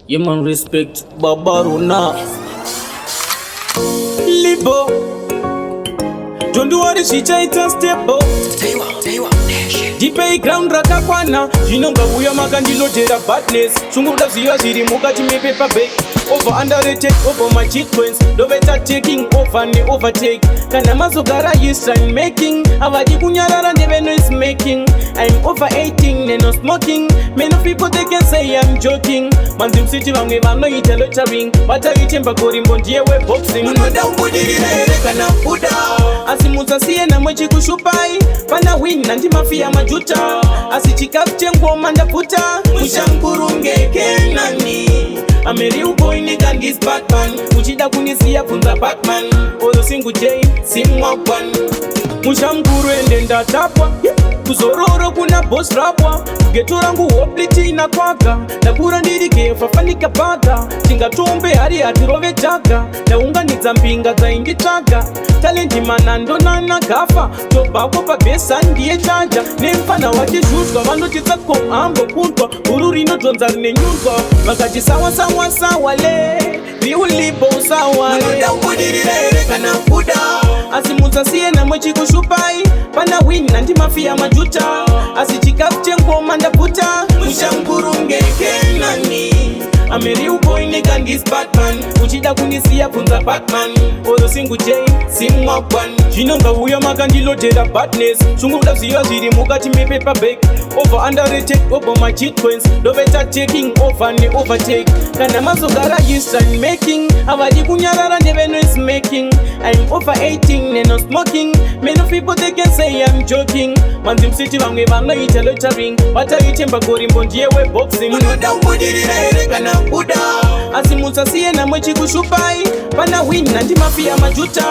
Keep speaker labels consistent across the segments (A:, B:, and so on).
A: Yeman respect Babaruna Libho. Don't worry, she chaita stable. Deep ground rakakwana. Jinonga uya magandilo jera badness. Sunguda ziwa ziri mukati mepepa bake. Over underrated, over my cheat coins. No better taking over and overtake. Kana mazogara is trying making. Avadi kunyarara never is making. I'm over 18 and no smoking. Many people they can say I'm joking. Manzim city wange vano ita loitering. Bata itemba korimbo ndiye we boxing. Munoda ubudirire kana uda. Asimuza siye na mwechi kushupai. Pana win nanti mafia majuta. Asichikapche ngoma ndaputa. Musha Mukuru ngeke nani. Ameri boy nigga this Batman. Uchida kunisia funza Batman. Ozo singu J, simwakwan. Musha Mukuru endenda tapwa. Kuzororo kuna boss rapwa. Geto rangu wopliti na kwaka. Nakura ndirike fafanika baka. Tinga tombe hari atirove chaka. Na unga nizambinga za ingitaka. Talenti manando na nagafa. Tobako pa besa ndiye chaja. Nemfana wake shushwa vano tizako ambo kuntwa. Ururino tonzarine nyuzwa. Makaji sawa sawa sawa le. Libho sawa le. Munoda ubudirire kana fuda. Asimuza siye na mwechi kushupai. Pana win nanti mafia majuta. Asichikapche ngoma ndaputa. Musha Mukuru ngeke nani. Ameri boy nigga this Batman. Uchida kunisia funza Batman. Ozo singu J, simwakwan. Jinonga uya magandilo jera badness. Sunguda ziwa ziri mukati mepepa bake. Over underrated, over my cheat coins. No better taking over and overtake. Kana mazogara is trying making. Avadi kunyarara never is making. I'm over 18 and no smoking. Many people they can say I'm joking. Manzim city wange vano ita loitering. Bata itemba korimbo ndiye we boxing. Munoda ubudirire kana uda. Asimuza siye na mwechi kushupai. Pana win nanti mafia majuta.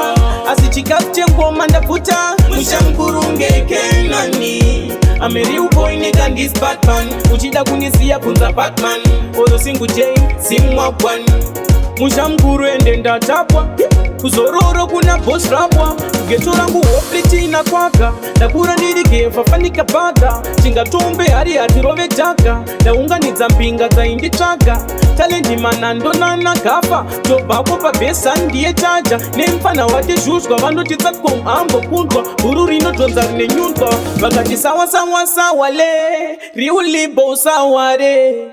A: Asichikapche ngoma ndaputa. Musha Mukuru ngeke nani. Ameri boy nigga this Batman. Uchida kunisia funza Batman. Ozo singu J, simwakwan. Musha Mukuru endenda tapwa. Kuzororo kuna boss rapwa. Geto rangu wopliti na kwaka. Nakura ndirike fafanika baka. Tinga tombe hari atirove chaka. Na unga nizambinga za ingitaka. Talenti manando na nagafa. Tobako pa besa ndiye chaja. Nemfana wake shushwa vano tizako ambo kuntwa. Ururino tonzarine nyuntwa. Makaji sawa sawa sawa le. Libho sawa le.